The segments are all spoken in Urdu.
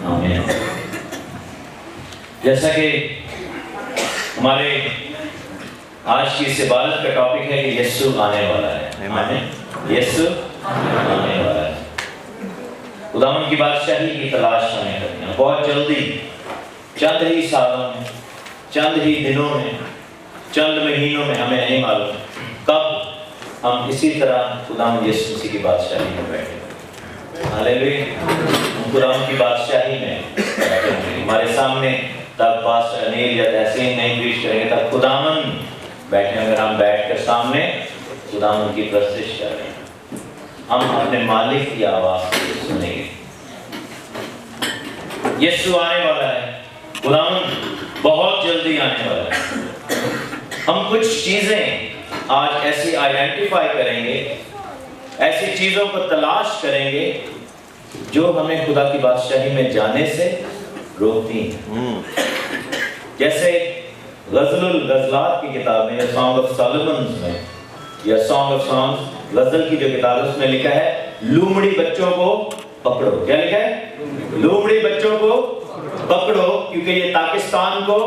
آمین۔ جیسا کہ ہمارے آج کی اس عبادت کا ٹاپک ہے کہ یسوع آنے والا ہے، آمین، یسوع آنے والا ہے۔ خداوند کی بادشاہی کی تلاش ہمیں کرنی ہے، بہت جلدی، چند ہی سالوں میں، چند ہی دنوں میں، چند مہینوں میں، ہمیں نہیں معلوم کب ہم اسی طرح خداوند یسوع مسیح کی بادشاہی میں بیٹھیں گے۔ ہاللیلویا۔ ہم خداوند کی بادشاہی میں بیٹھیں گے۔ ہمارے سامنے تب پاسٹر انیل یا تحسین نہیں پیش کریں گے، تب خداوند بیٹھیں، اگر ہم بیٹھ کر سامنے خداوند کی پرستش کر رہے ہیں، ہم اپنے مالک کی آواز سنیں گے۔ یسوع آنے والا ہے، خداوند بہت جلدی آنے والا ہے۔ ہم کچھ چیزیں آج ایسی آئیڈینٹیفائی کریں گے، ایسی چیزوں کو تلاش کریں گے جو ہمیں خدا کی بادشاہی میں جانے سے روکتی ہیں۔ جیسے غزل الغزلات کی کتاب میں، یا سانگ آف سالومنز میں، یا سانگ آف سانگز، غزل کی جو کتاب ہے، اس میں لکھا ہے لومڑی بچوں کو پکڑو۔ کیا لکھا ہے؟ لومڑی بچوں کو پکڑو، کیونکہ یہ پاکستان کو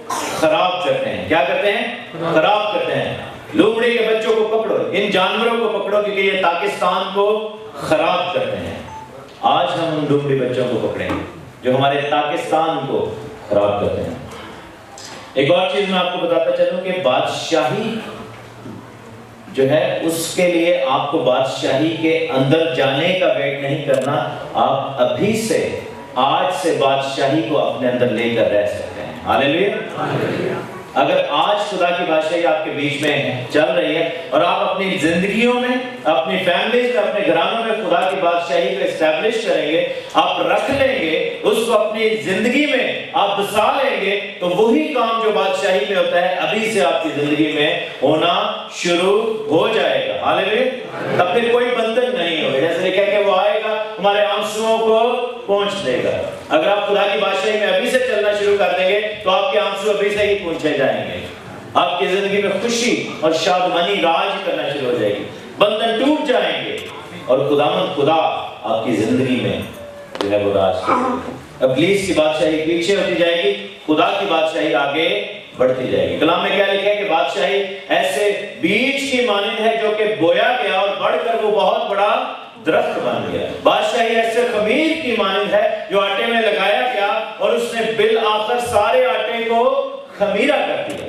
خراب کرتے ہیں۔ کیا کرتے ہیں؟ خراب کرتے ہیں۔ لومڑی کے بچوں کو پکڑو، ان جانوروں کو پکڑو، کیونکہ یہ پاکستان کو خراب کرتے ہیں۔ آج ہم ان لومڑی بچوں کو پکڑیں گے جو ہمارے پاکستان کو خراب کرتے ہیں۔ ایک اور چیز میں آپ کو بتاتا چلوں کہ بادشاہی جو ہے، اس کے لیے آپ کو بادشاہی کے اندر جانے کا ویٹ نہیں کرنا، آپ ابھی سے، آج سے بادشاہی کو اپنے اندر لے کر رہ سکتے ہیں۔ ہاللیلویا۔ اگر آج خدا کی بادشاہی آپ کے بیچ میں چل رہی ہے اور آپ اپنی زندگیوں میں، اپنی فیملیز میں، اپنے گھرانوں میں خدا کی بادشاہی کو اسٹیبلش کریں گے، آپ رکھ لیں گے اس کو اپنی زندگی میں، آپ بسا لیں گے، تو وہی کام جو بادشاہی میں ہوتا ہے ابھی سے آپ کی زندگی میں ہونا شروع ہو جائے گا۔ ہاللیلویا۔ تب پھر کوئی بندھن نہیں ہوگا، جیسے لکھا کہ وہ آئے گا ہمارے آنسوؤں کو پہنچ دے گا۔ اگر آپ خدا کی بادشاہی میں ابھی سے چلنا شروع کر دیں گے تو آپ کے آنسو ابھی سے ہی پہنچے جائیں گے۔ آپ کی زندگی میں خوشی اور شادمانی راج کرنا شروع ہو جائے گی، بندھن ٹوٹ جائیں گے، اور خداوند خدا آپ کی زندگی میں جو ہے وہ راج کرے گا۔ ابلیس کی بادشاہی پیچھے ہوتی جائے گی، خدا کی بادشاہی آگے بڑھتی جائے گی۔ کلام میں کیا لکھا ہے کہ بادشاہی ایسے بیج کی مانند ہے جو کہ بویا گیا اور بڑھ کر وہ بہت بڑا درخت بن گیا۔ بادشاہی ایسے خمیر کی مانند ہے جو آٹے میں لگایا گیا اور اس نے بالآخر سارے آٹے کو خمیرہ کر دیا۔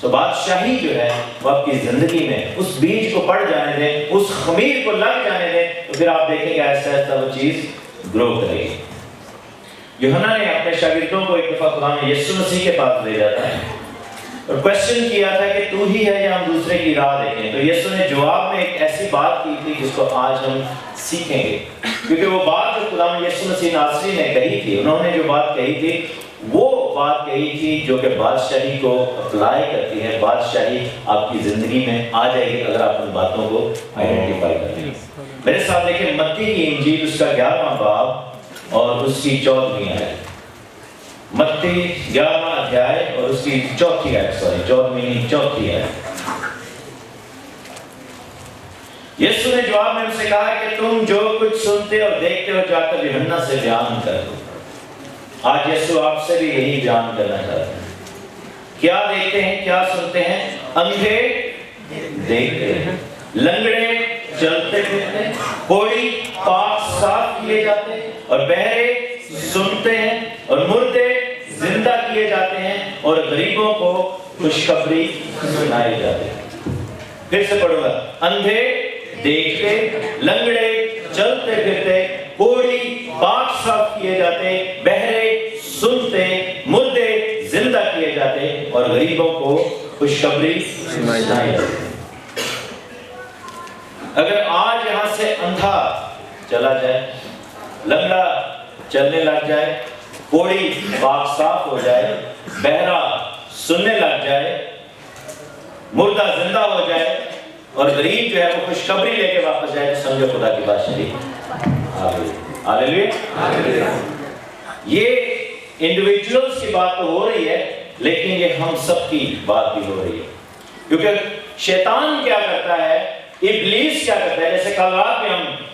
سو بادشاہی جو ہے وہ آپ کی زندگی میں اس بیج کو پڑ جانے دیں، اس خمیر کو لگ جانے دیں، تو پھر آپ دیکھیں کہ ایسا ایسا وہ چیز گرو کرے گی۔ یوحنا نے اپنے شاگردوں کو ایک دفعہ خدا میں یسوع مسیح کے پاس لے جاتا ہے اور کوشچن کیا تھا کہ تو ہی ہے یا ہم دوسرے کی راہ دیکھیں؟ تو یسوع نے جواب میں ایک ایسی بات کی تھی جس کو آج ہم سیکھیں گے، کیونکہ وہ بات جو خدا میں یسوع مسیح ناصری نے کہی تھی، انہوں نے جو بات کہی تھی وہ بات کہی تھی جو کہ بادشاہی کو اپلائی کرتی ہے۔ بادشاہی آپ کی زندگی میں آ جائے گی اگر آپ ان باتوں کو آئیڈینٹیفائی کریں گے۔ میرے ساتھ دیکھیں متی کی انجیل، اس کا 11واں باب اور اس کی 14ویں آیت۔ متی 11واں ادھیائے اور اس کی 14ویں آیت۔ یسوع نے جواب میں ان سے کہا کہ تم جو کچھ سنتے اور دیکھتے ہو جا کر یوحنا سے بیان کر دو۔ آج یسوع آپ سے بھی یہی بیان کرنا چاہتے ہیں۔ کیا دیکھتے ہیں، کیا سنتے ہیں؟ اندھے دیکھتے ہیں، لنگڑے چلتے پھرتے، کوڑی پاک صاف کیے جاتے ہیں، اور بہرے سنتے ہیں، اور مردے زندہ کیے جاتے ہیں، اور غریبوں کو خوشخبری سنائی جاتی ہے۔ پھر سے پڑھوں گا۔ اندھے دیکھتے، لنگڑے چلتے پھرتے، کوڑی پاک صاف کیے جاتے، بہرے سنتے، مردے زندہ کیے جاتے، اور غریبوں کو خوشخبری سنائی جاتی۔ اگر آج یہاں سے اندھا چلا جائے، لنگڑا چلنے لگ جائے، کوڑی پاک صاف ہو جائے، بہرا سننے لگ جائے، مردہ زندہ ہو جائے، اور غریب جو ہے وہ خوشخبری لے کے واپس جائے، تو سمجھو خدا کی بادشاہی آ گئی۔ ہاللیلویا۔ یہ انڈیویجولز کی بات تو ہو رہی ہے، لیکن یہ ہم سب کی بات بھی ہو رہی ہے، کیونکہ شیطان کیا کرتا ہے، ابلیس کیا کرتا ہے، جیسے کل رات میں ہم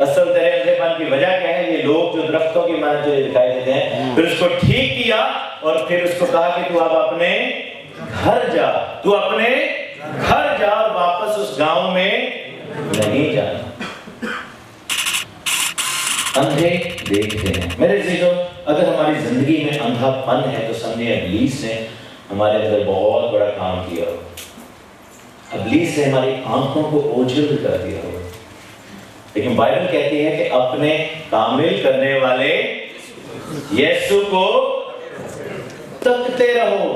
اصل تیرے اندھے پن کی وجہ کیا ہے؟ یہ لوگ جو درختوں کی مانند تجھے دکھائی دیتے ہیں۔ پھر اس کو ٹھیک کیا اور پھر اس کو کہا کہ تو اب اپنے گھر جا، تو اپنے گھر جا اور واپس اس گاؤں میں نہیں جانا۔ اندھے دیکھتے ہیں۔ میرے عزیزوں، اگر ہماری زندگی میں اندھا پن ہے تو سمجھے ابلیس نے ہمارے اندر بہت بڑا کام کیا ہو۔ ابلیس نے ہماری آنکھوں کو اوجھل کر دیا ہو۔ لیکن بائبل کہتی ہے کہ اپنے کامل کرنے والے یسوع کو تکتے رہو۔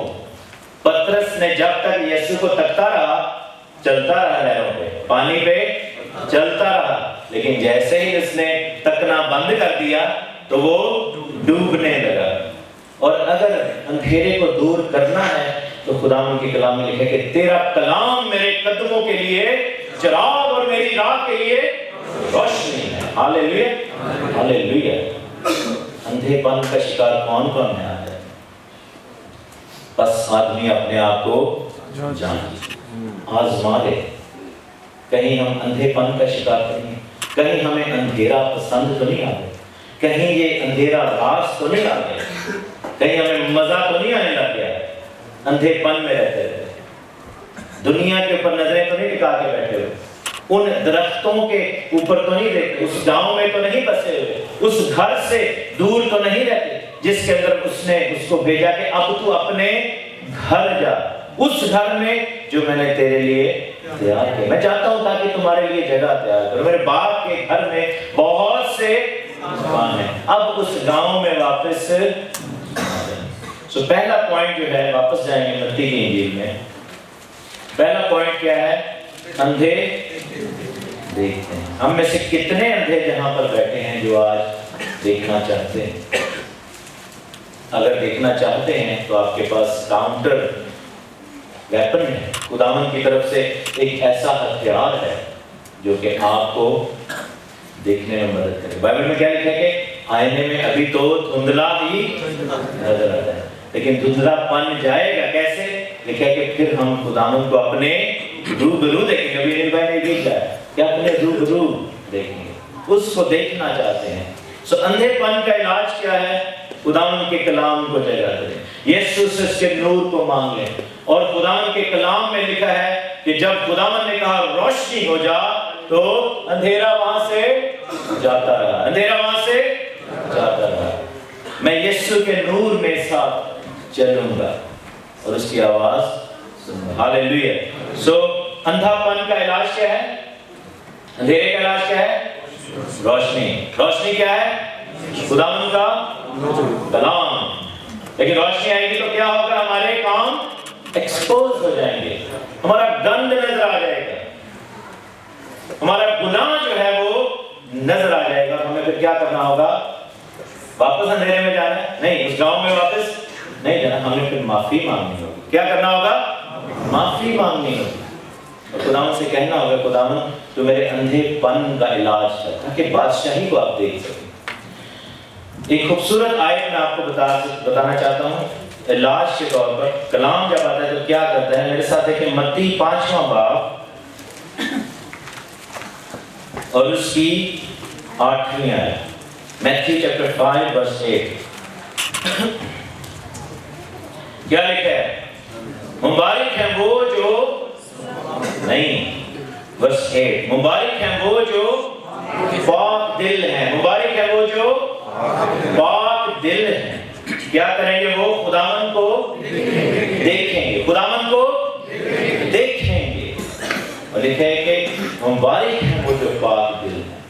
پترس نے جب تک یسوع کو تکتا رہا، چلتا رہا لہروں پہ، پانی پہ چلتا رہا، لیکن جیسے ہی اس نے تکنا بند کر دیا تو وہ ڈوبنے لگا۔ اور اگر اندھیرے کو دور کرنا ہے تو خداوند کے کلام میں لکھا ہے کہ تیرا کلام میرے قدموں کے لیے چراغ اور میری راہ کے لیے روشنی ہے۔ ہاللیلویا، ہاللیلویا۔ اندھے پن کا شکار کون کون ہے؟ بس آدمی اپنے آپ کو آزما لے، کہیں ہم اندھے پن کا شکار نہیں، کہیں ہمیں اندھیرا پسند تو نہیں آ گیا، کہیں یہ اندھیرا راز تو نہیں آ گیا، کہیں ہمیں مزہ تو نہیں آنے لگ گیا۔ اندھے پن میں رہتے رہتے دنیا کے اوپر نظریں تو نہیں ٹکا کے بیٹھے ہوئے، ان درختوں کے اوپر تو نہیں دیکھتے، اس گاؤں میں تو نہیں بسے ہوئے، اس گھر سے دور تو نہیں رہتے جس کے اندر اس نے اس کو بھیجا کہ اب تو اپنے گھر جا، اس گھر میں جو میں نے تیرے لیے تیار کیا۔ میں چاہتا ہوں تاکہ تمہارے لیے جگہ تیار کروں، میرے باپ کے گھر میں بہت سے مکان ہیں، اب اس گاؤں میں واپس سو پہلا پوائنٹ جو ہے، واپس جائیں گے متی کی انجیل میں۔ پہلا پوائنٹ کیا ہے؟ اندھے دیکھتے ہیں۔ ہم میں سے کتنے اندھے جہاں پر بیٹھے ہیں جو آج دیکھنا چاہتے ہیں؟ اگر دیکھنا چاہتے ہیں تو آپ کے پاس کاؤنٹر ویپن ہے، خداوند کی طرف سے ایک ایسا ہتھیار ہے جو کہ آپ کو دیکھنے میں مدد کرے۔ بائبل میں کیا لکھا ہے کہ آئینے میں ابھی تو دھندلا ہی نظر آتا ہے، لیکن دھندلا پن جائے گا کیسے؟ لکھا ہے کہ پھر ہم خداوند کو اپنے روبرو دیکھیں گے۔ ابھی بھائی نے دیکھا ہے کہ اپنے روبرو دیکھیں گے، اس کو دیکھنا چاہتے ہیں۔ سو اندھے پن کا علاج کیا ہے؟ خداوند کے کلام کو جگہ دیں، یسوع سے اس کے نور کو مانگ لیں۔ اور خداوند کے کلام میں لکھا ہے کہ جب خداوند نے کہا روشنی ہو جا تو اندھیرا وہاں سے جاتا رہا، اندھیرا وہاں سے جاتا رہا۔ میں یسوع کے نور میں ساتھ چلوں گا اور اس کی آواز سنوں گا۔ ہاللیلویا۔ سو اندھا پن کا علاج کیا ہے؟ اندھیرے کا علاج کیا ہے؟ روشنی۔ روشنی کیا ہے؟ خداوند کا کلام۔ لیکن روشنی آئے گی تو کیا ہوگا؟ ہمارے کام ایکسپوز ہو جائیں گے، ہمارا گند نظر آ جائے گا، ہمارا گناہ جو ہے وہ نظر آ جائے گا۔ ہمیں پھر کیا کرنا ہوگا؟ واپس اندھیرے میں جانا ہے؟ نہیں، اس گاؤں میں واپس نہیں جانا، ہمیں پھر معافی مانگنی ہوگی۔ کیا کرنا ہوگا؟ معافی مانگنی ہوگی، اور خداوند سے کہنا ہوگا خداوند تو میرے اندھے پن کا علاج کر تاکہ بادشاہی کو آپ دیکھ سکیں۔ ایک خوبصورت آیت میں آپ کو بتانا چاہتا ہوں علاج کے طور پر۔ کلام جب آتا ہے تو کیا کرتا ہے؟ میرے ساتھ دیکھیں متی 5واں باب اور اس کی 8ویں آیت، میتھیو چیپٹر 5 ورس 8۔ کیا لکھا ہے؟ مبارک ہیں وہ جو نہیں، ورس 8، مبارک ہیں وہ جو پاک دل ہیں، مبارک ہے وہ جو پاک دل ہیں۔ کیا کریں گے وہ؟ خداوند کو دیکھیں گے، خداوند کو دیکھیں گے۔ اور لکھا ہے کہ مبارک ہیں وہ جو پاک دل ہیں۔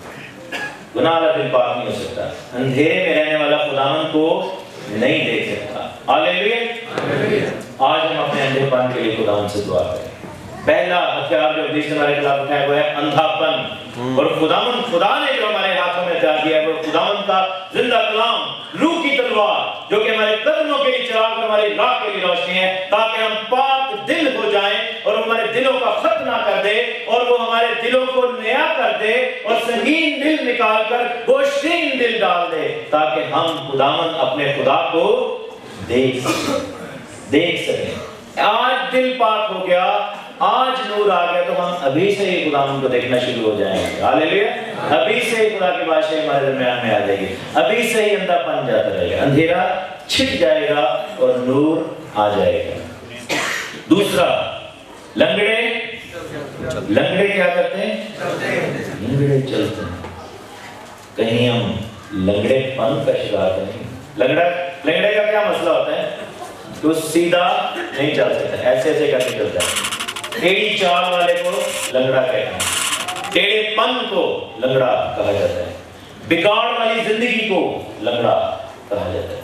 گناہ والا دل پاک نہیں ہو سکتا، اندھیرے میں رہنے والا خداوند کو نہیں دیکھ سکتا۔ ہاللیلویا۔ آج ہم اپنے اندھے پن کے لیے خداوند سے دعا کریں۔ پہلا ہتھیار جو ابلیس نے ہمارے خلاف اٹھایا وہ ہے اندھا پن، اور خدا نے جو ہمارے ہاتھوں میں ہتھیار دیا ہے وہ خداوند کا زندہ کلام، روح کی تلوار، جو کہ ہمارے قدموں کے لیے چراغ اور ہماری راہ کے لیے روشنی ہے، تاکہ ہم پاک دل ہو جائیں اور ہمارے دلوں کا ختنہ کر دے اور وہ ہمارے دلوں کو نیا کر دے اور سنگین دل نکال کر گوشتین دل ڈال دے، تاکہ ہم خداوند اپنے خدا کو دیکھ سکیں۔ آج دل پاک ہو گیا آج نور آ گیا تو ہم ابھی سے ہی خداوند کو دیکھنا شروع ہو جائیں گے. ہاللیلویا. ابھی سے ہی خدا کی بادشاہی ہمارے درمیان میں آ جائے گی. ابھی سے ہی اندھا پن جاتا رہے گا, اندھیرا چھٹ جائے گا اور نور آ جائے گا. دوسرا, لنگڑے کیا کرتے ہیں؟ لنگڑے چلتے ہیں. کہیں ہم لنگڑے پن کا شکار نہیں. لنگڑے کا کیا مسئلہ ہوتا ہے کہ وہ سیدھا نہیں چل سکتا, ایسے ایسے کر کے چلتا ہے. ٹیڑھی چال والے کو لنگڑا کہتے ہیں, ٹیڑھے پن کو لنگڑا کہا جاتا ہے, بگاڑ والی زندگی کو لنگڑا کہا جاتا ہے.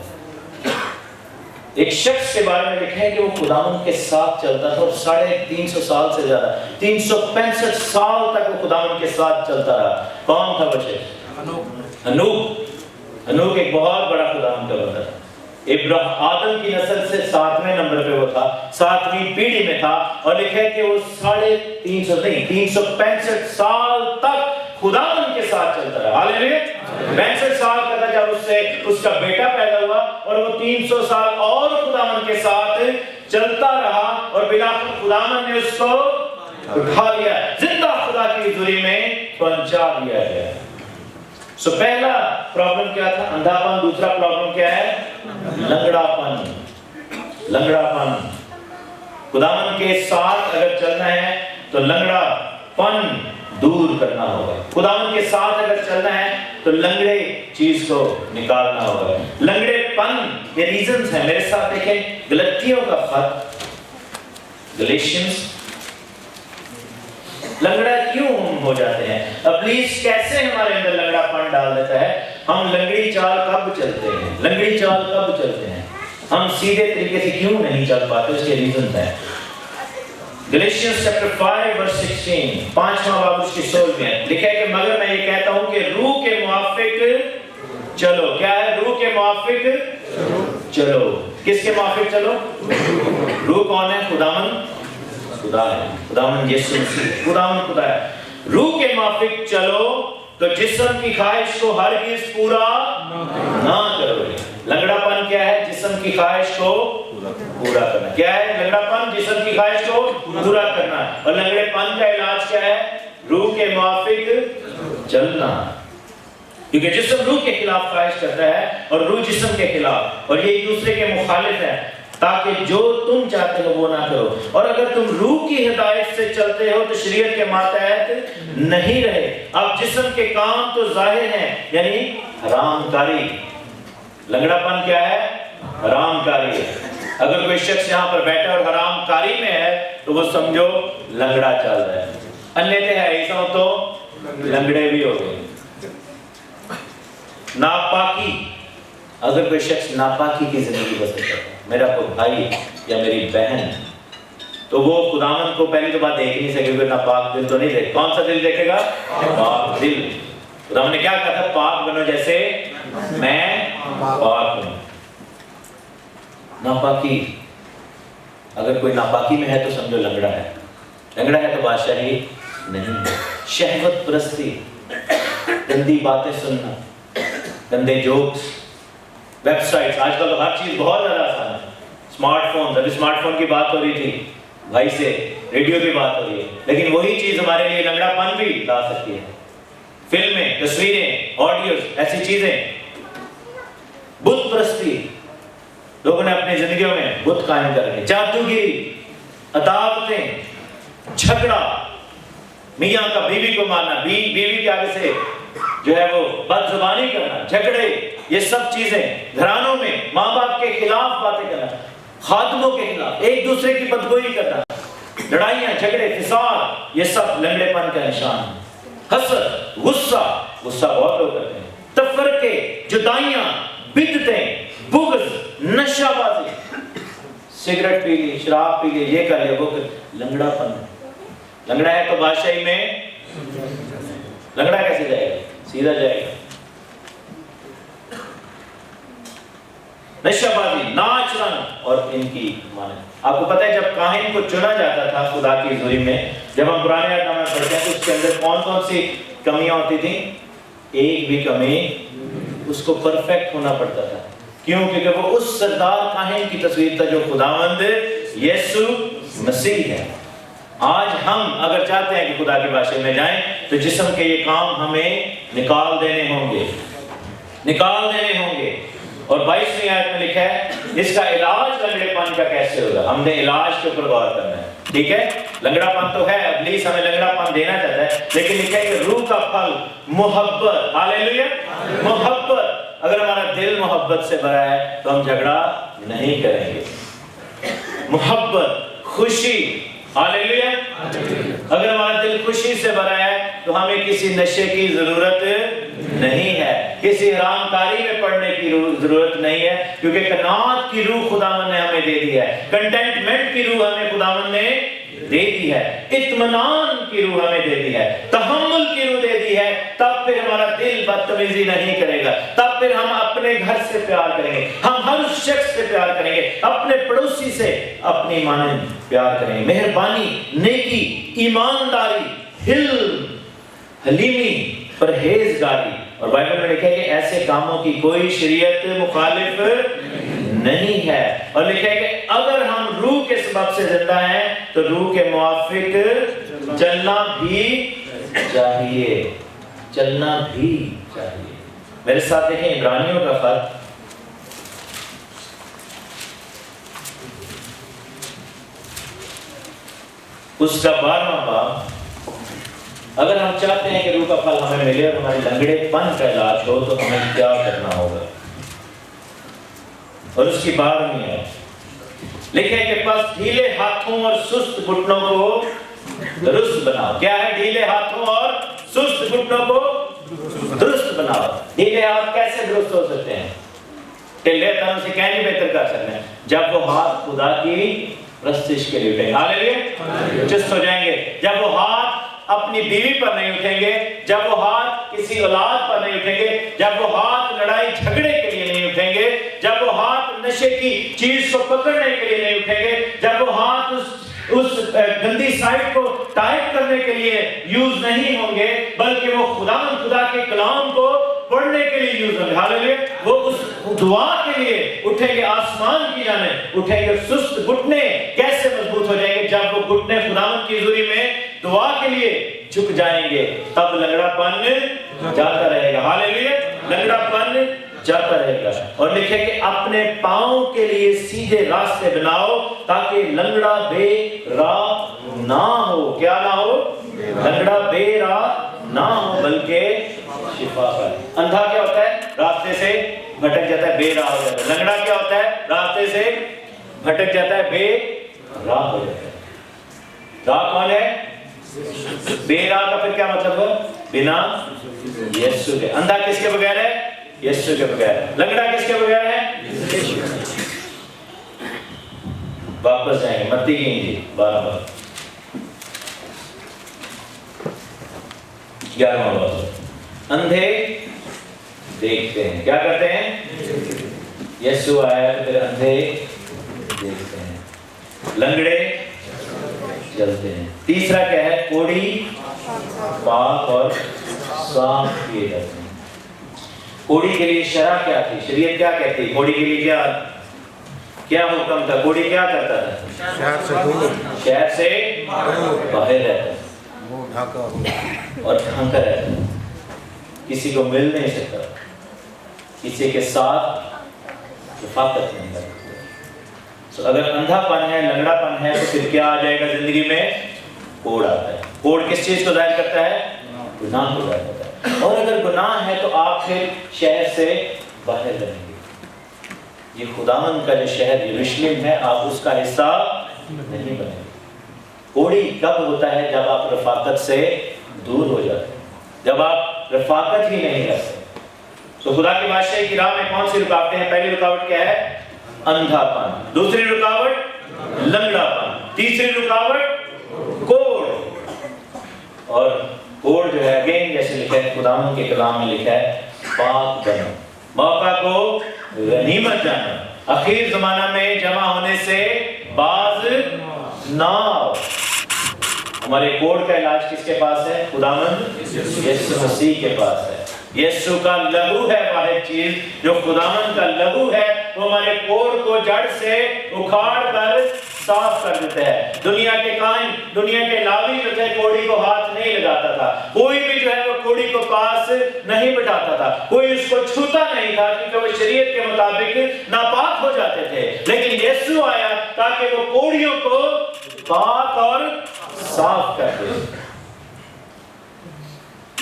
ایک شخص کے بارے میں لکھا ہے کہ وہ خداوند کے ساتھ چلتا تھا اور 350 سال سے زیادہ 365 سال تک وہ خداوند کے ساتھ چلتا رہا. کون تھا وہ شخص؟ ہنوک ایک بہت بڑا خداوند کا بندہ تھا. آدم کی نسل سے 7ویں نمبر پہ وہ تھا, 7ویں پیڑھی میں تھا, اور لکھا ہے کہ وہ 365 سال تک خداوند کے ساتھ چلتا رہا. ہاللیلویا. 65 سال کا تھا جب اس سے اس کا بیٹا پیدا ہوا, اور وہ 300 سال اور خداوند کے ساتھ چلتا رہا, اور بالآخر خداوند نے اس کو اٹھا لیا, زندہ خدا کی حضوری میں پہنچا دیا گیا. سو پہلا پرابلم کیا تھا؟ اندھا پن. دوسرا پرابلم کیا ہے؟ لنگڑا پن. خداوند کے ساتھ اگر چلنا ہے تو لنگڑا پن دور کرنا ہوگا. خداوند کے ساتھ اگر چلنا ہے تو لنگڑے چیز کو نکالنا ہوگا. لنگڑے پن کے ریزنز ہیں, میرے ساتھ دیکھیں. گلتیوں کا خط, گلیشینز. لنگڑا کیوں ہو جاتے ہیں؟ ابلیس کیسے ہمارے اندر لنگڑا پن ڈال دیتا ہے؟ ہم لنگڑی چال کب چلتے ہیں؟ ہم سیدھے طریقے سے کیوں نہیں چل پاتے؟ اس کے ریزنز ہیں. گلیشینز چیپٹر 5 ورس 16, 5واں باب اس کی 16 میں لکھا ہے کہ مگر میں یہ کہتا ہوں کہ روح کے موافق چلو. کیا ہے؟ روح کے موافق چلو. کس کے موافق چلو؟ روح کون ہے؟ خدا ہے. خداوند یسوع مسیح, خداوند خدا ہے. روح کے موافق چلو تو جسم کی خواہش کو ہرگز پورا نہ کرو. لنگڑا پن کیا ہے؟ جسم کی خواہش کو پورا کرنا. کیا ہے لنگڑا پن؟ جسم کی خواہش کو پورا کرنا. اور لنگڑے پن کا علاج کیا ہے؟ روح کے موافق چلنا. کیونکہ جسم روح کے خلاف خواہش کرتا ہے اور روح جسم کے خلاف, اور یہ ایک دوسرے کے مخالف ہے, تاکہ جو تم چاہتے ہو وہ نہ کرو. اور اگر تم روح کی ہدایت سے چلتے ہو تو شریعت کے ماتحت نہیں رہے. اب جسم کے کام تو ظاہر ہیں, یعنی حرام کاری. لنگڑا پن کیا ہے؟ حرام کاری ہے. اگر کوئی شخص یہاں پر بیٹھا اور حرام کاری میں ہے تو وہ سمجھو لنگڑا چل رہا ہے. انیتے ہے ایسا تو لنگڑے بھی ہو گئے. ناپاکی, اگر کوئی شخص ناپاکی کی زندگی بسر کرتا ہے, میرا کوئی بھائی یا میری بہن, تو وہ خداوند کو پہلی تو بات دیکھ نہیں سکے, کوئی ناپاک دل تو نہیں دیکھ. کون سا دل دیکھے گا؟ پاک دل. خداوند نے کیا کہا تھا؟ پاک بنو جیسے میں پاک ہوں. ناپاکی, اگر کوئی ناپاکی میں ہے تو سمجھو لنگڑا ہے. لنگڑا ہے تو بادشاہی نہیں. شہوت پرستی, گندی باتیں سننا, گندے جوکس, ویب سائٹس. آج کل تو ہر چیز بہت زیادہ آسان ہے. اسمارٹ فون, ابھی اسمارٹ فون کی بات ہو رہی تھی بھائی سے, ریڈیو کی بات ہو رہی ہے, لیکن وہی چیز ہمارے لیے لنگڑا پن بھی لا سکتی ہے. فلمیں, تصویریں, آڈیوز, ایسی چیزیں. بت پرستی, لوگوں نے اپنی زندگیوں میں بت قائم کر رکھے. جادوگری, عداوتیں, جھگڑا, میاں کا بیوی کو مارنا, بیوی کے آگے سے جو ہے وہ بد زبانی کرنا, جھگڑے, یہ سب چیزیں. گھرانوں میں ماں باپ کے خلاف باتیں کرنا, خادموں کے خلاف, ایک دوسرے کی بدگوئی کرنا, لڑائیاں, جھگڑے, فساد, یہ سب لنگڑے پن کا نشان ہے. حسد, غصہ بہت لوگ کرتے ہیں. تفرقے, جدائیاں, بدعتیں, بغض, نشہ بازی, سگریٹ پی لی, شراب پی لی, یہ کر لیا, وہ لنگڑا پن. لنگڑا ہے تو بادشاہی میں لنگڑا کیسے جائے گا؟ سیدھا جائے گا. نشہ بازی, ناچ رنگ اور ان کی مانند. آپ کو پتہ ہے جب کاہن کو چنا جاتا تھا خدا کی حضوری میں, جب ہم پرانے عہد نامہ پڑھتے ہیں تو اس کے اندر کون کون سی کمیاں ہوتی تھیں؟ ایک بھی کمی, اس کو پرفیکٹ ہونا پڑتا تھا. کیوں؟ کیونکہ وہ اس سردار کاہن کی تصویر تھا جو خداوند یسوع مسیح ہے. آج ہم اگر چاہتے ہیں کہ خدا کے بادشاہ میں جائیں تو جسم کے یہ کام ہمیں نکال دینے ہوں گے. اور 22ویں آیت میں لکھا ہے اس کا علاج لنگڑے پن کا کیسے ہوگا. ہم نے علاج کے اوپر غور کرنا ہے. ٹھیک ہے, لنگڑا پن تو ہے, ابلیس ہمیں لنگڑا پن دینا چاہتا ہے, لیکن لکھا ہے کہ روح کا پھل محبت. ہاللیلویا, محبت. اگر ہمارا دل محبت سے بھرا ہے تو ہم جھگڑا نہیں کریں گے. محبت, خوشی. ہاللیلویا. اگر ہمارا دل خوشی سے بھرا ہے تو ہمیں کسی نشے کی ضرورت نہیں ہے, کسی حرام کاری میں پڑنے کی ضرورت نہیں ہے, کیونکہ قناعت کی روح خداوند نے ہمیں دے دی ہے, کنٹینٹمنٹ کی روح ہمیں خداوند نے دے دی ہے, اطمینان کی روح ہمیں دے دی ہے, تحمل کی روح دے دی ہے. تب پھر ہمارا دل بدتمیزی نہیں کرے گا, تب پھر ہم اپنے گھر سے پیار کریں گے, ہم ہر اس شخص سے پیار کریں گے, اپنے پڑوسی سے اپنی مانند پیار کریں گے. مہربانی, نیکی, ایمانداری, حلم, حلیمی, پرہیزگاری. اور بائبل میں لکھا ہے کہ ایسے کاموں کی کوئی شریعت مخالف نہیں ہے. اور لکھا ہے کہ اگر ہم روح کے سبب سے زندہ ہیں تو روح کے موافق چلنا بھی چاہیے. میرے ساتھ دیکھیں عبرانیوں کا خط, اس کا 12واں باب. اگر ہم چاہتے ہیں کہ روح کا پھل ہمیں ملے اور ہمارے لنگڑے پن کا علاج ہو تو ہمیں کیا کرنا ہوگا. اور اس کی 12ویں ہے لکھا ہے کہ پس ڈھیلے ہاتھوں اور سست گھٹنوں کو درست بناؤ. کیا ہے ڈھیلے ہاتھوں اور سست گھٹنوں کو درست بناؤ. ڈھیلے ہاتھ کیسے درست ہو سکتے ہیں؟ ٹھیلے تنوں سے کہیں نہیں بہتر کر سکتے ہیں جب وہ ہاتھ خدا کی پرستش کے لیے اٹھیں گے. ہاللیلویا, چست ہو جائیں گے جب وہ ہاتھ اپنی بیوی پر نہیں اٹھیں گے, جب وہ ہاتھ کسی اولاد پر نہیں اٹھیں گے, جب وہ ہاتھ لڑائی جھگڑے کے لیے نہیں اٹھیں گے, جب وہ ہاتھ نشے کی چیز کو پکڑنے کے لیے نہیں اٹھیں گے, جب وہ ہاتھ اس گندی سائٹ کو ٹائپ کرنے کے لیے یوز نہیں ہوں گے, بلکہ وہ خدا کے کلام کو پڑھنے کے لیے یوز ہوں گے. ہاللیلویا, وہ اس دعا کے لیے اٹھیں گے, آسمان کی جانب اٹھیں گے. سست گھٹنے کیسے مضبوط ہو جائیں گے؟ جب وہ گھٹنے خداوند کی حضوری میں دعا کے لیے جھک جائیں گے, تب لنگڑا پن جاتا رہے گا. ہاللیلویا, لنگڑا پن جاتا رہے گا. اور لکھے کہ اپنے پاؤں کے لیے سیدھے راستے بناؤ تاکہ لنگڑا بے راہ نہ ہو. کیا نہ ہو؟ لنگڑا بے راہ نہ ہو بلکہ شفا پائے. اندھا کیا ہوتا ہے؟ راستے سے بھٹک جاتا ہے, بے راہ ہو جاتا ہے. لنگڑا کیا ہوتا ہے؟ راستے سے بھٹک جاتا ہے, بے راہ ہو جاتا ہے. راہ کون ہے؟ بے راہ کا پھر کیا مطلب ہے؟ بنا یسوع کے. اندھا کس کے بغیر ہے؟ یسوع کے بغیر. لنگڑا کس کے بغیر ہے؟ واپس جائیں گے متی کی انجیل 12 باب 11واں باب. اندھے دیکھتے ہیں, کیا کرتے ہیں؟ یسوع آیا تو پھر اندھے دیکھتے ہیں, لنگڑے چلتے ہیں. تیسرا کیا ہے؟ کوڑی پاک اور صاف کیے جاتے ہیں. کوڑی کے لیے شرع کیا تھی؟ شریعت کیا کہتی؟ کوڑی کے لیے کیا حکم تھا؟ کوڑی کیا کرتا تھا؟ شہر سے باہر رہتا اور ڈھانکا رہتا, کسی کو مل نہیں سکتا, کسی کے ساتھ رفاقت نہیں کرتا. تو اگر اندھا پن ہے, لنگڑا پن ہے, تو پھر کیا آ جائے گا زندگی میں؟ کوڑ آتا ہے. کوڑ کس چیز کو ظاہر کرتا ہے؟ گناہ کو ظاہر کرتا ہے. اور اگر گناہ ہے تو آپ پھر شہر سے باہر رہیں گے. یہ خداوند کا جو شہر یروشلم ہے, آپ اس کا حصہ نہیں بنیں گے. کوڑی کب ہوتا ہے؟ جب آپ رفاقت سے دور ہو جاتے ہیں, جب آپ رفاقت ہی نہیں کرتے. تو خدا کی بادشاہی کی راہ میں کون سی رکاوٹیں ہیں؟ پہلی رکاوٹ کیا ہے؟ اندھا پن. دوسری رکاوٹ لنگڑا پن. تیسری رکاوٹ کوڑ. اور کوڑ جو ہے اگین جیسے لکھا ہے خداوند کے کلام میں لکھا ہے پاک بنو, موقع کو غنیمت جانا, اخیر زمانہ میں جمع ہونے سے باز نہ آؤ. ہمارے کوڑ کا علاج کس کے پاس ہے؟ خداوند یسوع مسیح کے پاس ہے. یسوع کا لہو ہے واحد چیز, جو خداوند کا لہو ہے وہ ہمارے کوڑ کو جڑ سے اکھاڑ کر صاف کر دیتا ہے. دنیا کے قائم، دنیا کے لاوی جو تھے کوڑی کو ہاتھ نہیں لگاتا تھا. کوئی بھی جو ہے وہ کوڑی کو پاس نہیں بٹھاتا تھا. کوئی اس کو چھوتا نہیں تھا کیونکہ وہ شریعت کے مطابق ناپاک ہو جاتے تھے. لیکن یسوع آیا تاکہ وہ کوڑیوں کو پاک اور صاف کر دے.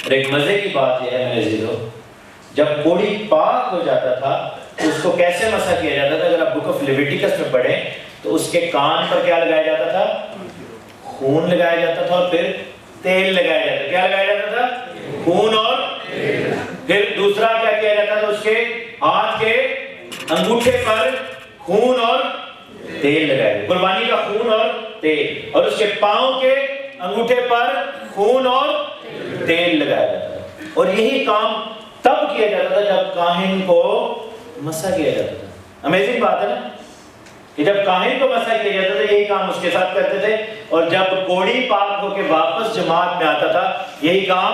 اور ایک مزے کی بات یہ ہے میرے عزیزو، جب کوڑی پاک ہو جاتا تھا تو اس کو کیسے مسح کیا جاتا تھا؟ اگر آپ بک آف لیویٹیکس میں پڑھیں تو اس کے کان پر کیا لگایا جاتا تھا؟ خون لگایا جاتا تھا اور پھر تیل لگایا جاتا تھا. کیا لگایا جاتا تھا؟ خون اور پھر دوسرا کیا کیا جاتا تھا؟ اس کے ہاتھ کے انگوٹھے پر خون اور تیل لگایا جاتا. قربانی کا خون اور تیل. اور اس کے پاؤں کے انگوٹھے پر خون اور تیل لگایا جاتا تھا. اور یہی کام تب کیا جاتا تھا جب کاہن کو مسح کیا جاتا تھا. امیزنگ بات ہے نا کہ جب کاہن کو مسح کیا جاتا تھا یہی کام اس کے ساتھ کرتے تھے، اور جب کوڑی پاک ہو کے واپس جماعت میں آتا تھا یہی کام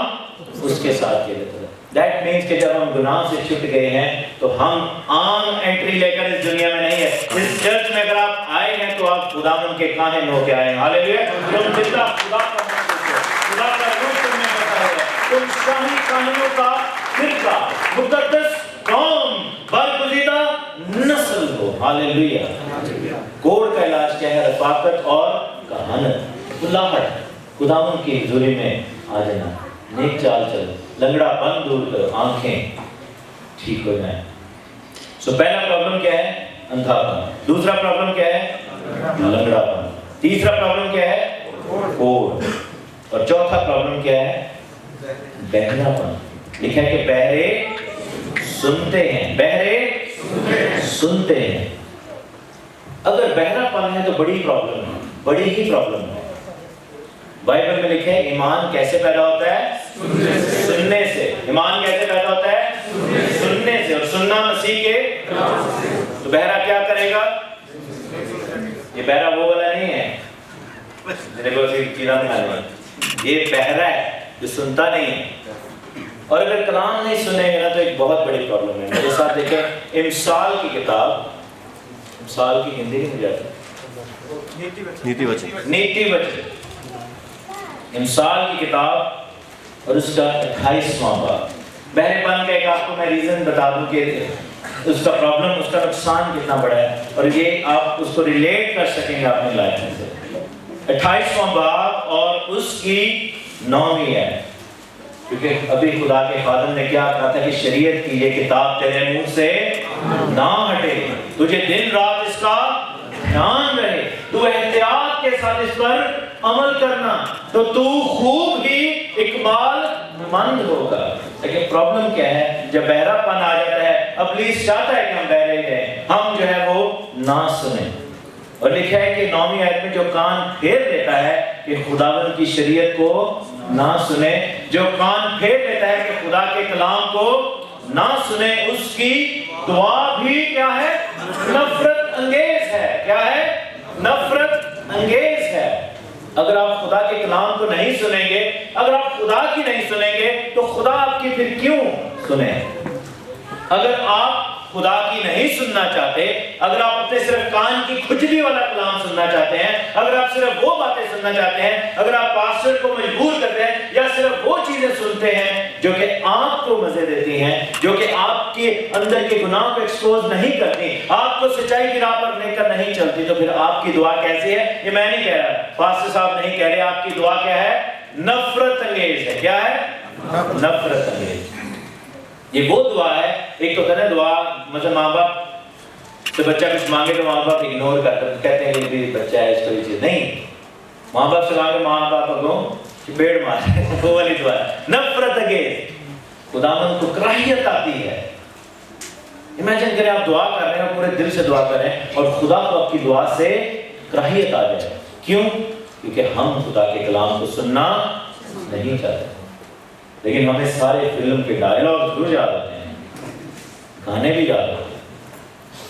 اس کے ساتھ کیا جاتا تھا. دیٹ مینس کہ جب ہم گناہ سے چھٹ گئے ہیں تو ہم عام انٹری لے کر اس دنیا میں نہیں ہے. اس چرچ میں اگر آپ آئے ہیں تو آپ خداوند کے کاہن ہو کے آئے ہیں. ہاللیلویا. تم زندہ خدا کا مخلوق ہو، خدا کا روح تم میں بسا ہے. تم شاہی کاہنوں کا فرقہ، مقدس قوم، برگزیدہ نسل ہو. ہاللیلویا. کوڑ کا علاج کیا ہے؟ رفاقت اور کہانت. کلاہٹ. خداوند کی حضوری میں آ جانا، نیک چال چلو، لنگڑا پن دور کرو، آنکھیں ٹھیک ہو جائیں. پہلا پرابلم کیا ہے؟ اندھا پن. دوسرا پرابلم کیا ہے؟ لنگڑا پن. تیسرا پرابلم کیا ہے؟ کوڑ. اور چوتھا پرابلم کیا ہے؟ بہرا پن. لکھا ہے کہ بہرے سنتے ہیں، بہرے سنتے ہیں. اگر بہرا پن ہے تو بڑی پرابلم ہے، بڑی ہی پرابلم ہے. بائبل میں لکھا ہے ایمان کیسے پیدا ہوتا ہے؟ سننے سے. ایمان کیسے پیدا ہوتا ہے؟ سننے سے. اور سننا مسیح کے. تو بہرا کیا کرے گا؟ یہ بہرا وہ والا نہیں ہے میرے کو چیزاں بنانے، یہ بہرا ہے جو سنتا نہیں ہے. اور اگر کلام نہیں سنیں گے نا تو ایک بہت بڑی پرابلم ہے. میرے ساتھ دیکھیں امثال کی کتاب، امثال کی ہندی نہیں جاتی، نیتی وچن. امثال کی کتاب اور اس کا 28واں باب. بہرے پن کا ایک آپ کو میں ریزن بتا دوں کہ اس کا پرابلم، اس کا نقصان کتنا بڑا ہے، اور یہ آپ اس کو ریلیٹ کر سکیں گے اپنی لائف میں سے. 28واں باب اور اس کی 9ویں ہے. کیونکہ ابھی خدا کے خادم نے کیا کہا تھا کہ شریعت کی یہ کتاب تیرے منہ سے نہ ہٹے، تجھے دن رات اس کا دھیان رہے، تو احتیاط کے ساتھ اس پر عمل کرنا تو تو خوب ہی اکمال مند ہوگا. لیکن پرابلم کیا ہے؟ جب بہرا پن آ جاتا ہے، ابلیس چاہتا ہے کہ ہم بہرے ہیں، ہم جو ہے وہ نہ سنیں. اور لکھا ہے کہ 9ویں آیت میں جو کان پھیر دیتا ہے کہ خداوند کی شریعت کو نہ سنے، جو کان پھیر دیتا ہے کہ خدا کے کلام کو نہ سنے، اس کی دعا بھی کیا ہے؟ نفرت انگیز ہے. کیا ہے؟ نفرت انگیز ہے. اگر آپ خدا کے کلام کو نہیں سنیں گے، اگر آپ خدا کی نہیں سنیں گے تو خدا آپ کی پھر کیوں سنیں؟ اگر آپ خدا کی نہیں سننا چاہتے، اگر آپ اپنے صرف کان کی کھجلی والا کلام سننا چاہتے ہیں، اگر آپ صرف وہ باتیں سننا چاہتے ہیں، اگر آپ پاسٹر کو مجبور کرتے ہیں یا صرف وہ چیزیں سنتے ہیں جو کہ آپ کو مزے دیتی ہیں، جو کہ آپ کے اندر کے گناہ کو ایکسپوز نہیں کرتی، آپ کو سچائی کی راہ پر لے کر نہیں چلتی، تو پھر آپ کی دعا کیسی ہے؟ یہ میں نہیں کہہ رہا، پاسٹر صاحب نہیں کہہ رہے. آپ کی دعا کیا ہے؟ نفرت انگیز ہے. کیا ہے؟ نفرت انگیز. یہ وہ دعا ہے، ایک تو کہنا دعا مثلا ماں باپ سے بچہ کچھ مانگے تو ماں باپ اگنور کرتے ہیں، کہتے ہیں کہ یہ بچہ ہے اس کو یہ چیز نہیں. ماں باپ سے مانگے ماں باپ کو پیڑ مارے، وہ والی دعا ہے نفرت انگیز. خداوند کو کراہیت آتی ہے. امیجن کریں آپ دعا کر رہے ہیں، پورے دل سے دعا کر رہے ہیں اور خدا کو آپ کی دعا سے کراہیت آ جائے. کیوں؟ کیونکہ ہم خدا کے کلام کو سننا نہیں چاہتے. لیکن ہمیں سارے فلم کے ڈائلاگ ضرور یاد آتے ہیں، گانے بھی یاد آتے ہیں.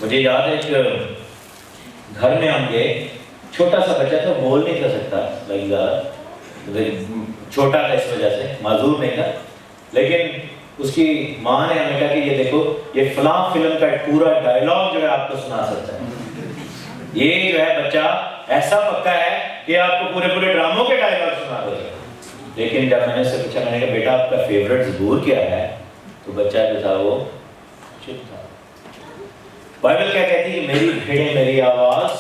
مجھے یاد ہے کہ گھر میں ہم گئے، چھوٹا سا بچہ تھا، بول نہیں کر سکتا، چھوٹا تھا اس وجہ سے، معذور نہیں تھا. لیکن اس کی ماں نے ہمیں کہا کہ یہ دیکھو یہ فلاں فلم کا پورا ڈائلاگ جو ہے آپ کو سنا سکتا ہے. یہ جو ہے بچہ ایسا پکا ہے کہ آپ کو پورے پورے ڈراموں کے ڈائلاگ سنا دے گا. لیکن جب میں نے اسے پوچھا، میں نے کہا بیٹا آپ کا فیوریٹ ظہور کیا ہے، تو بچہ جو تھا وہ چپ تھا. بائبل کیا کہتی ہے؟ میری بھیڑیں میری آواز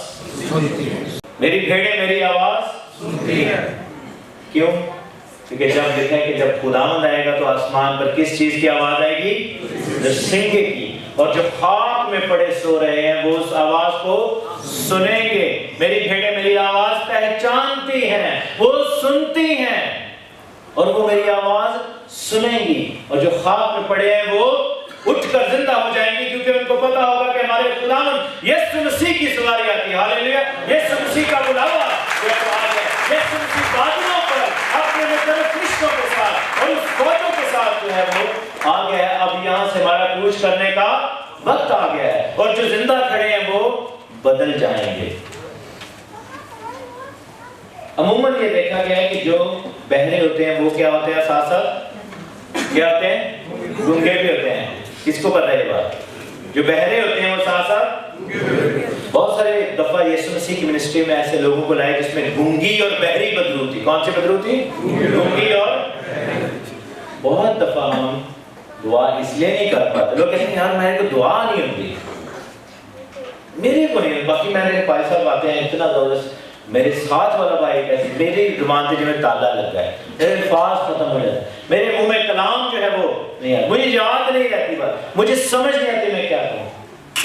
سنتی ہیں. میری بھیڑیں میری آواز سنتی ہیں. کیوں؟ کیونکہ جب لکھا ہے کہ جب خداوند آئے گا تو آسمان پر کس چیز کی آواز آئے گی؟ سنگے کی. اور جو خاک میں پڑے سو رہے ہیں وہ اس آواز کو سنیں گے. میری بھیڑیں میری آواز پہچانتی ہیں، وہ سنتی ہیں اور وہ میری آواز سنیں گی. اور جو خاک میں پڑے ہیں وہ اٹھ کر زندہ ہو جائیں گے، کیونکہ ان کو پتا ہوگا کہ ہمارے خداوند یسوع مسیح کی سواری آتی ہے. ہاللیلویا. یسوع مسیح کا بلاوا جو آ گیا، یسوع مسیح بادلوں پر اپنے مقدس فرشتوں کے ساتھ اور اس فوجوں کے ساتھ جو ہے وہ آ گیا ہے. اب یہاں سے ہمارا کوچ کرنے کا وقت آ گیا ہے، اور جو زندہ کھڑے ہیں وہ بدل جائیں گے. عموماً یہ دیکھا گیا ہے کہ جو بہرے ہوتے ہیں وہ کیا ہوتے ہیں؟ ساتھ ساتھ کیا ہوتے ہیں؟ گونگے بھی ہوتے ہیں. کس کو پتہ ہے یہ بات؟ جو بہرے ہوتے ہیں وہ ساتھ ساتھ. بہت سارے دفعہ یسوع مسیح کی منسٹری میں ایسے لوگوں کو لائے جس میں گونگی اور بہری بدرو تھی. کون سی بدرو تھی؟ گونگی اور. بہت دفعہ ہم دعا اس لیے نہیں کر پاتے، لوگ کہتے ہیں یار میرے کو دعا نہیں ہوتی. میرے کو نہیں، باقی میں نے بھائی صاحب آتے ہیں اتنا زبردست. میرے ساتھ والا بھائی کہتے میری زبان پہ جو ہے تالا لگ گیا ہے، میرے الفاظ ختم ہو جاتے ہیں، میرے منہ میں کلام جو ہے وہ نہیں آتا، مجھے یاد نہیں رہتی بات، مجھے سمجھ نہیں آتی میں کیا کہوں.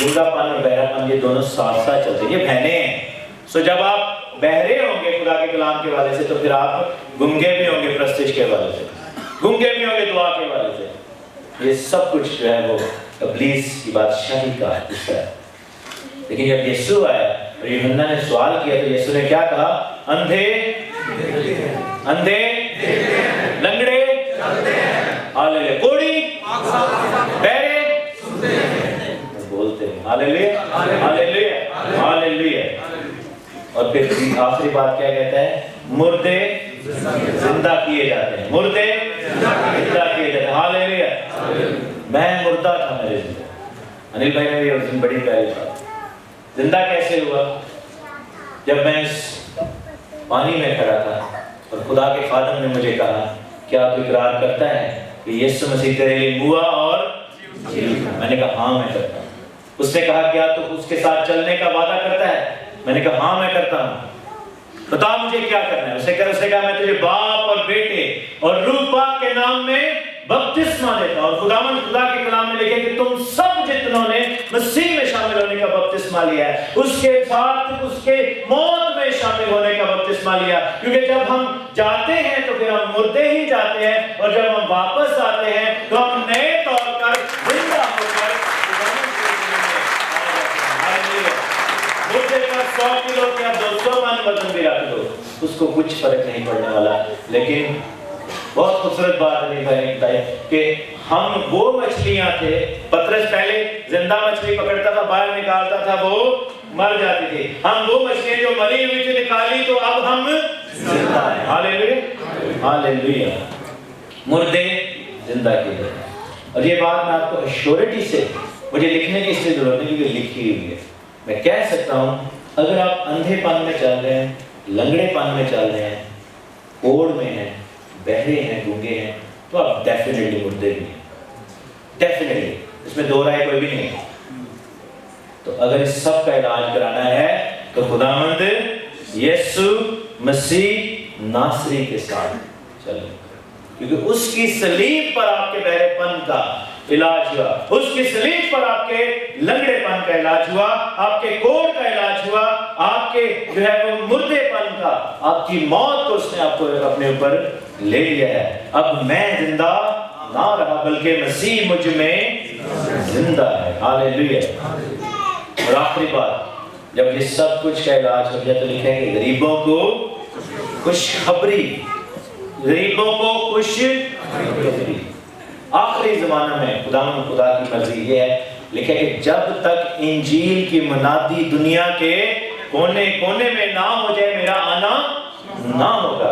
گنگا پن اور بہرا پن یہ دونوں ساتھ ساتھ چلتے ہیں، یہ بہنیں ہیں. سو جب آپ بہرے ہوں گے خدا کے کلام کے والے سے تو پھر آپ گنگے بھی ہوں گے پرستش کے والے سے، گنگے بھی ہوں گے دعا کے والے سے. یہ سب کچھ جو ہے وہ ابلیس کی بادشاہی کا حصہ ہے. لیکن جب یسوع آیا اور یوحنا نے سوال کیا تو یسوع نے کیا کہا؟ اندھے اندھے لنگڑے ہاللیلویا، کوڑی بہرے بولتے ہیں ہاللیلویا ہاللیلویا ہاللیلویا. اور پھر آخری بات کیا کہتا ہے؟ مردے زندہ کیے جاتے ہیں، مردے زندہ کیے جاتے ہیں. ہاللیلویا. میں مردہ تھا، میرے زندہ. انل بھائی نے یہ اس دن بڑی پیاری بات. زندہ کیسے ہوا؟ جب میں اس پانی میں کھڑا تھا اور خدا کے خادم نے مجھے کہا کیا تو اقرار کرتا ہے کہ یسوع مسیح تیرے لیے ہوا اور میں نے کہا ہاں میں کرتا ہوں. اس نے کہا کیا تو اس کے ساتھ چلنے کا وعدہ کرتا ہے؟ میں نے کہا ہاں میں کرتا ہوں. بتا مجھے کیا کرنا ہے؟ اس نے کہا میں تجھے باپ اور بیٹے اور روح پاک کے نام میں بپتسمہ دیتا ہوں. اور خداوند خدا کے کلام میں لکھے کہ تم سب جتنوں نے مسیح میں شامل ہونے کا بپتسمہ لیا ہے اس کے ساتھ اس کے موت میں شامل ہونے کا بپتسمہ لیا. کیونکہ جب ہم جاتے ہیں تو پھر ہم مردے ہی جاتے ہیں، اور جب ہم واپس آتے ہیں تو ہم نئے طور پر زندہ ہو کر مردے پر 100 کلو یا 200 من وزن بھی رکھ دو، اس کو کچھ فرق نہیں پڑنے والا. لیکن بہت خوبصورت بات ہے کہ ہم وہ مچھلیاں تھے. پترس پہلے زندہ مچھلی پکڑتا تھا، باہر نکالتا تھا، وہ مر جاتی تھی. ہم وہ مچھلیاں جو مری ہوئی تھی نکالی تو اب ہم زندہ ہیں. ہاللیلویا ہاللیلویا. مردے زندہ کیے گئے. اور یہ بات میں آپ کو ایشورٹی سے، مجھے لکھنے کی اس لیے ضرورت نہیں کیونکہ لکھی ہوئی ہے. میں کہہ سکتا ہوں اگر آپ اندھے پن میں چل رہے ہیں، لنگڑے پن میں چل رہے ہیں، کوڑ میں ہیں، بہرے ہیں، گونگے ہیں، تو آپ ڈیفینیٹلی مردے بھی ہیں. ڈیفینیٹلی، اس میں دو رائے کوئی بھی نہیں ہے. تو اگر اس سب کا علاج کرانا ہے تو خداوند یسوع مسیح ناصری کے ساتھ چلیں، کیونکہ اس کی صلیب پر آپ کے بہرے پن کا علاج ہوا، اس کی صلیب پر آپ کے لنگڑے پن کا علاج ہوا، آپ کے کوڑ کا علاج ہوا، آپ کے جو ہے وہ مردے پن کا، آپ کی موت کو اس نے آپ کو اپنے اوپر لے لیا ہے. اب میں زندہ نہ رہا بلکہ مسیح مجھ میں زندہ ہے. ہاللیلویا. اور آخری بات، جب یہ سب کچھ کا علاج ہو گیا تو لکھا ہے کہ غریبوں کو خوشخبری، غریبوں کو خوشخبری. آخری زمانہ میں خدا کی مرضی یہ ہے، لکھا ہے کہ جب تک انجیل کی منادی دنیا کے کونے کونے میں نہ ہو جائے میرا آنا نہ ہوگا.